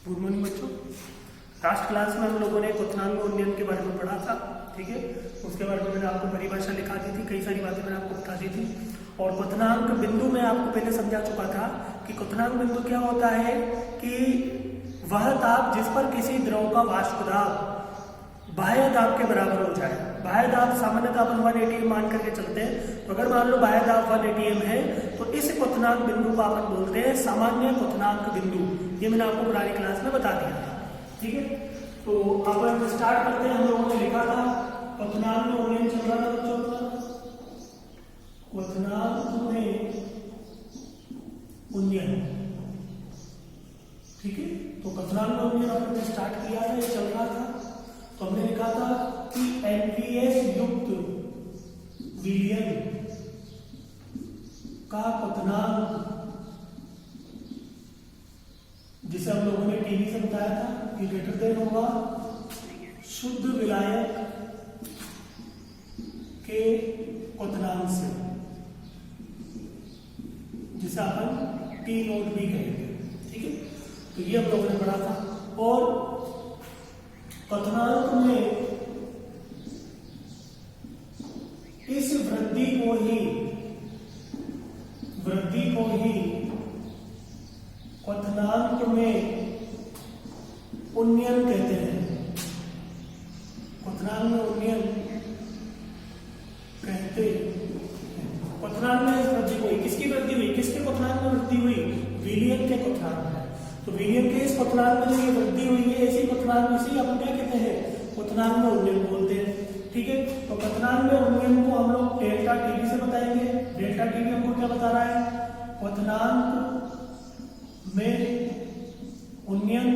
Good morning बच्चों। Last class में हम लोगों ने क्वथनांक और उन्नयन के बारे में पढ़ा था, ठीक है। उसके बारे में मैंने आपको परिभाषा लिखा दी थी, कई सारी बातें मैंने आपको बता दी थी। और क्वथनांक बिंदु में आपको पहले समझा चुका था कि क्वथनांक बिंदु क्या होता है कि वह दाब जिस पर किसी द्रव का वाष्प दाब बाह्य दाब के बराबर हो जाए। बाह्य दाब सामान्यतः अपन 1 atm मान करके चलते हैं, तो अगर मान लो बाह्य दाब 1 atm है तो इस क्वथनांक बिंदु को अपन बोलते हैं सामान्य क्वथनांक बिंदु। ये मैंने आपको पुरानी क्लास में बता दिया था, ठीक है। तो अपन स्टार्ट करते हैं। हम लोगों ने लिखा था क्वथनांक में उन्नयन चल रहा था बच्चों का, क्वथनांक में उन्नयन, ठीक है। तो क्वथनांक में उन्नयन अपन ने स्टार्ट किया था, ये चल रहा था। तो हमने लिखा था कि एनवीएस युक्त विलयन का क्वथनांक, जिसे हम लोगों ने टीवी से बताया था कि ग्रेटर देन होगा शुद्ध विलायक के क्वथनांक से, जिसे अपन टी नोट भी कहेंगे, ठीक है। तो ये हम लोगों ने पढ़ा था। और क्वथनांक में इस वृद्धि को ही क्वथनांक में उन्नयन कहते हैं। क्वथनांक में उन्नयन कहते हैं। क्वथनांक में इस वृद्धि को, किसकी वृद्धि हुई, किसके क्वथनांक में वृद्धि हुई, विलयन के क्वथनांक में। तो विलयन के इस क्वथनांक में जो ये वृद्धि हुई है, इसी क्वथनांक में से अपन क्या कहते हैं, क्वथनांक में उन्नयन बोलते हैं, ठीक है। तो क्वथनांक में उन्नयन को हम लोग डेल्टा टीवी से बताएंगे। डेल्टा टीवी हमको क्या बता रहा है, क्वथनांक में उन्नयन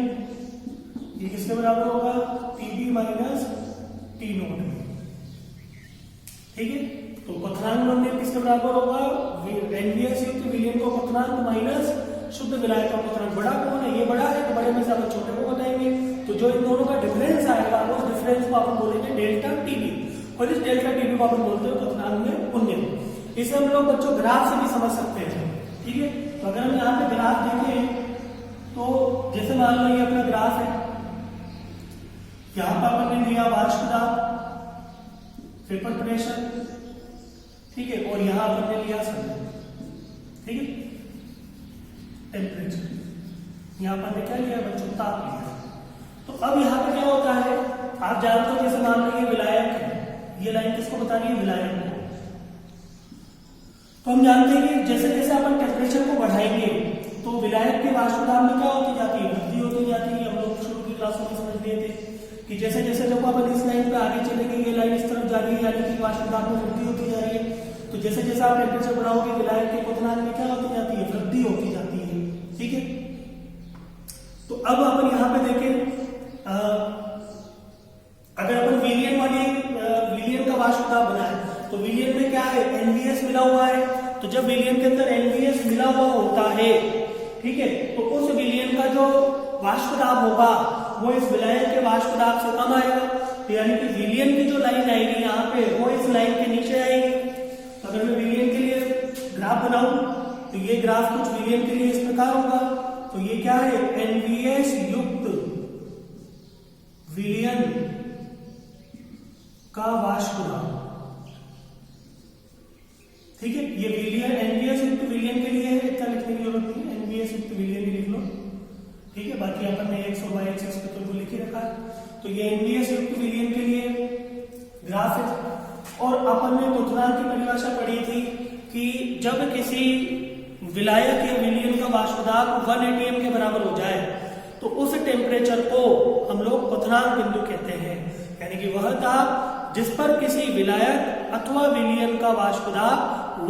ये किसके बराबर होगा, टीबी माइनस टी नोट, ठीक है। तो क्वथनांक में उन्नयन किसके बराबर होगा, एनवीएस युक्त विलयन को क्वथनांक माइनस शुद्ध विलायक का क्वथनांक। बड़ा कौन है, ये बड़ा है, तो बड़े में से अपन छोटे को बताएंगे। तो जो इन दोनों का डिफरेंस आएगा, उस डिफरेंस को अपन बोलेंगे डेल्टा टीबी, और इस डेल्टा टीबी को अपन बोलते हैं क्वथनांक में उन्नयन। इसे हम लोग बच्चों ग्राफ से भी समझ सकते हैं, ठीक है। तो अगर हम यहाँ पे ग्राफ देखें तो जैसे मान लो ये अपना ग्राफ है, यहाँ पर अपन ने लिया वाष्प दाब, वेपर प्रेशर, ठीक है, और यहाँ अपन ने लिया समय, ठीक है, टेम्परेचर। यहाँ पर ने क्या लिया बच्चों, ताप लिया। तो अब यहाँ पे क्या होता है, आप जानते हो, जैसे मान लो ये विलायक है, ये लाइन किसको बता रही है, विलायक को। तो हम जानते हैं कि जैसे जैसे अपन टेम्परेचर को बढ़ाएंगे तो विलायक के वाष्प दाब में क्या होती जाती है, वृद्धि होती जाती है। हम लोग शुरू की क्लासों में समझ लिए थे कि जैसे जैसे देखो अपन इस लाइन पे आगे चलेंगे, ये लाइन इस तरफ जा रही है, यानी कि वाष्प दाब में वृद्धि होती जा रही है। तो जैसे जैसे आप टेम्परेचर बढ़ाओगे, विलायक के क्वथनांक में क्या होती जाती है, वृद्धि होती जाती है, ठीक है। तो अब अपन यहाँ पे देखें, अगर अपन विलयन का वाष्प दाब बनाए तो विलयन में क्या है, एनवीएस मिला हुआ है। तो जब विलयन के अंदर एनवीएस मिला हुआ होता है, ठीक है, तो उस विलयन का जो वाष्प दाब होगा वो इस विलायक के वाष्प दाब से कम आएगा। तो यानी कि विलयन की जो लाइन आएगी यहाँ पे, वो इस लाइन के नीचे आएगी। तो अगर मैं विलयन के लिए ग्राफ बनाऊं तो ये ग्राफ कुछ विलयन के लिए इस प्रकार होगा। तो ये क्या है, एनवीएस युक्त विलयन का वाष्प दाब, ठीक है। ये विलयन एनवीएस युक्त विलयन के लिए है, इतना लिखने की जरूरत नहीं है, एनवीएस युक्त विलयन ही लिख लो, ठीक है। बाकी अपन ने 100/100 पे तो लिख ही रखा है। तो ये एनवीएस युक्त विलयन के लिए ग्राफ है। और अपन ने क्वथनांक की परिभाषा पढ़ी थी कि जब किसी विलायक या विलयन का वाष्प दाब 1 atm के बराबर हो जाए तो उस टेम्परेचर को हम लोग क्वथनांक बिंदु कहते हैं। यानी कि वह दाब जिस पर किसी विलायक अथवा विलयन का वाष्प दाब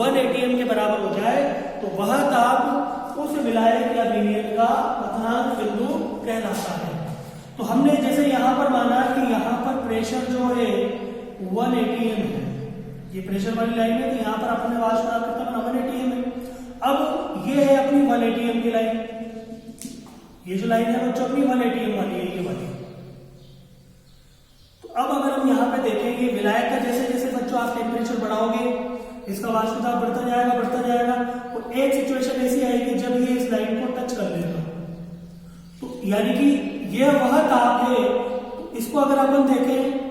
1 atm के बराबर हो जाए तो वह दाब उस विलायक या विलयन का क्वथनांक बिंदु कहलाता है। तो हमने जैसे यहाँ पर माना कि यहाँ पर प्रेशर जो है 1 atm है, ये प्रेशर वाली लाइन है, तो यहाँ पर अपने वाष्प दाब कितना बना 1 atm है। अब ये है अपनी 1 atm की लाइन, ये जो लाइन है बच्चों अपनी 1 atm वाली है, ये वाली। तो अब अगर हम यहाँ पे देखें, ये विलायक का जैसे जैसे बच्चों आप टेम्परेचर बढ़ाओगे, इसका वाष्प दाब बढ़ता जाएगा। और एक सिचुएशन ऐसी आएगी जब ये इस लाइन को टच कर लेगा, तो यानी कि यह वह ताप है, इसको अगर अपन देखें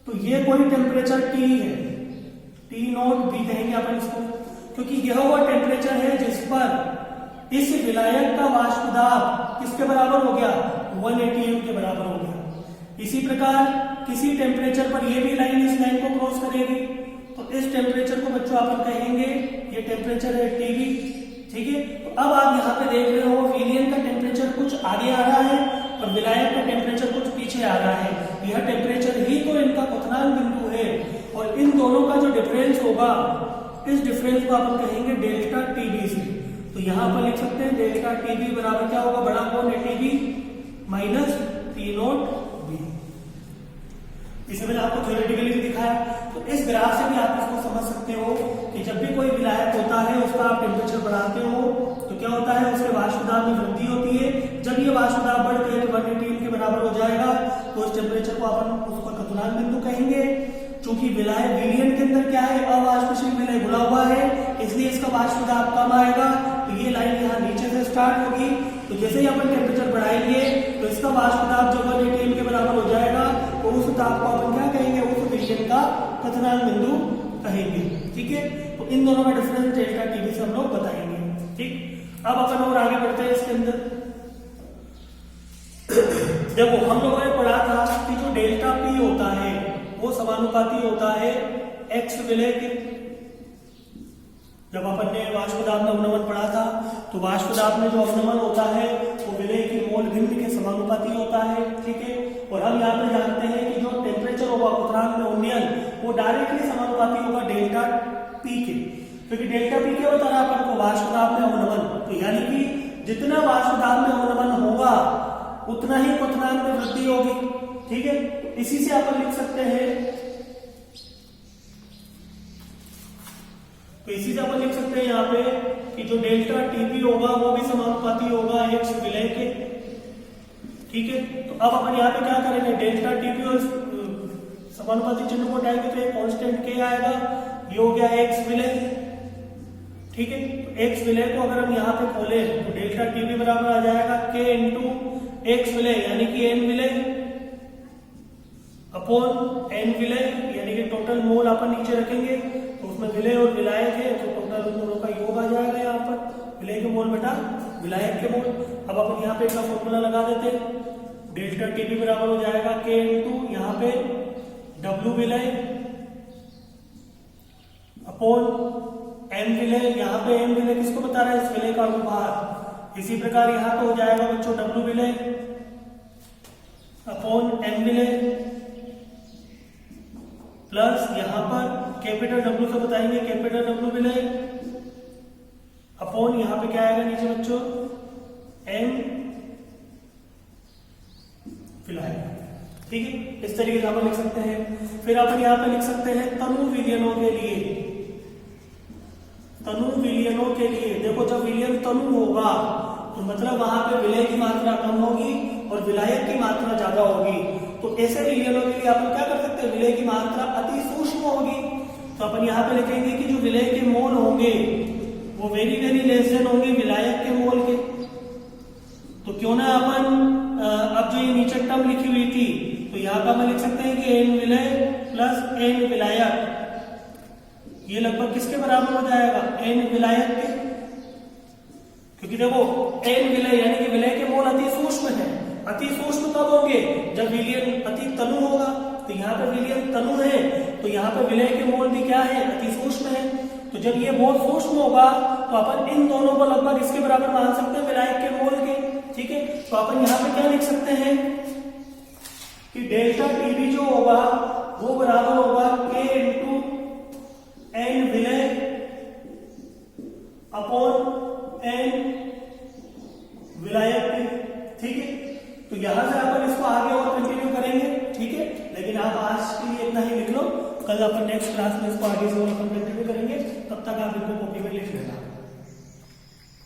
तो ये कोई टेम्परेचर T है, T0 कहेंगे अपन इसको, क्योंकि यह वो टेम्परेचर है जिस पर इस विलायक का वाष्प दाब किसके बराबर हो गया, 1 atm के बराबर हो गया। इसी प्रकार किसी टेम्परेचर पर यह भी लाइन इस लाइन को क्रॉस करेगी, तो इस टेम्परेचर को बच्चों अपन कहेंगे ये टेम्परेचर है TB, ठीक है। तो अब आप यहाँ पे देख रहे हो विलियन का टेम्परेचर कुछ आगे आ रहा है और विलायक का टेम्परेचर कुछ पीछे आ रहा है। यह टेम्परेचर ही तो इनका क्वथनांक बिंदु है, और इन दोनों का जो डिफरेंस होगा, इस डिफरेंस को अपन कहेंगे डेल्टा TB से। तो यहाँ पर लिख सकते हैं डेल्टा TB बराबर क्या होगा, बड़ा कोण है TB माइनस T0B। इसे मैंने आपको थ्योरेटिकली भी दिखाया। तो इस ग्राफ से भी आप इसको समझ सकते हो कि जब भी कोई विलायक होता है उसका आप टेम्परेचर बढ़ाते हो तो क्या होता है, उसके वाष्प दाब में वृद्धि होती है। जब ये वाष्प दाब बढ़ के 1 atm के बराबर हो जाएगा तो उस टेम्परेचर को अपन उसका क्वथनांक बिंदु कहेंगे। चूंकि विलायक विलियन के अंदर क्या है, अवाष्पशील विलय घुला हुआ है, इसलिए इसका वाष्प दाब कम आएगा। तो ये लाइन यहाँ नीचे से स्टार्ट होगी, तो जैसे ही अपन टेम्परेचर बढ़ाएंगे तो इसका वाष्प दाब जब 1 atm के बराबर हो जाएगा तो उस दाब को अपन क्या कहेंगे, उस विलियन का क्वथनांक बिंदु कहेंगे, ठीक है। तो इन दोनों का डिफरेंस डेल्टा TB से हम लोग बताएंगे, ठीक। अब अपन और आगे बढ़ते हैं इसके अंदर। देखो हम लोगों ने पढ़ा था कि जो डेल्टा P होता है वो समानुपाती होता है x विलय के। जब अपन ने वाष्प दाब में अवनमन पढ़ा था तो वाष्प दाब में जो अवनमन होता है वो विलय की मोल भिन्न के समानुपाती होता है, ठीक है। और हम यहाँ पे जानते हैं कि जो टेम्परेचर होगा क्वथनांक में उन्नयन वो डायरेक्टली समानुपाती होगा डेल्टा P के, क्योंकि डेल्टा P क्या बता रहा है अपन को, वाष्प दाब में अवनमन। तो यानी कि जितना वाष्प दाब में अवनमन होगा उतना ही क्वथनांक में वृद्धि होगी, ठीक है। तो इसी से अपन लिख सकते हैं, तो इसी से अपन लिख सकते हैं यहाँ पे कि जो डेल्टा TB होगा वो भी समानुपाती होगा x विलय के, ठीक है। तो अब अपन यहाँ पे क्या करेंगे, डेल्टा TB और समानुपाती चिन्ह को हटाएंगे तो एक कांस्टेंट k आएगा, ये हो गया x विलय, ठीक है। तो x विलय को अगर हम यहाँ पे खोले तो डेल्टा TB बराबर आ जाएगा k इंटू x विलय यानी कि n विलय अपॉन n विलय, यानी कि टोटल मोल अपन नीचे रखेंगे तो उसमें विलय और विलायक है तो टोटल दोनों का योग आ जाएगा यहाँ पर, विलय के मोल बटा विलायक के मोल। अब अपन यहाँ पे इसका फॉर्मूला लगा देते हैं, डेल्टा TB बराबर हो जाएगा k इंटू यहाँ पे W विलय अपॉन m विलय, यहाँ पे m विलय किसको बता रहा है, इस विलय का अनुपात। इसी प्रकार यहाँ पे हो जाएगा बच्चों W विलय अपॉन m विलय प्लस यहाँ पर कैपिटल W से बताएंगे कैपिटल W विलय अपॉन यहाँ पे क्या आएगा नीचे बच्चों m विलय, ठीक है। इस तरीके से आप लिख सकते हैं। फिर अपन यहाँ पे लिख सकते हैं तनु विलयनों के लिए, तनु विलयनों के लिए देखो जब विलयन तनु होगा तो मतलब वहां पे विलय की मात्रा कम होगी और विलायक की मात्रा ज्यादा होगी। तो ऐसे विलयनों के लिए अपन क्या कर सकते हैं, विलय की मात्रा अति सूक्ष्म होगी। तो अपन यहाँ पे लिखेंगे कि जो विलय के मोल होंगे वो वेरी वेरी लेस देन होंगे विलायक के मोल के। तो क्यों ना अपन अब जो ये नीचे टर्म लिखी हुई थी तो यहाँ पर हम लिख सकते हैं कि n विलय प्लस n विलायक ये लगभग किसके बराबर हो जाएगा, n विलायक के। क्योंकि देखो n विलय यानी कि विलय के मोल अति सूक्ष्म है। अति सूक्ष्म कब होंगे, जब विलयन अति तनु होगा। तो यहाँ पे विलयन तनु है तो यहाँ पे विलय के मोल भी क्या है, अति सूक्ष्म है। तो जब ये मोल सूक्ष्म होगा तो अपन इन दोनों को लगभग इसके बराबर मान सकते हैं विलायक के मोल के, ठीक है। तो अपन यहाँ पे क्या लिख सकते हैं कि डेल्टा TB जो होगा वो बराबर होगा k इंटू n विलय अपॉन n विलायक के, ठीक है। तो यहां से अपन इसको आगे और कंटिन्यू करेंगे, ठीक है। लेकिन आप आज के लिए इतना ही लिख लो, कल अपन नेक्स्ट क्लास में इसको आगे से और कंटिन्यू करेंगे। तब तक आप इनको कॉपी में लिख लेना।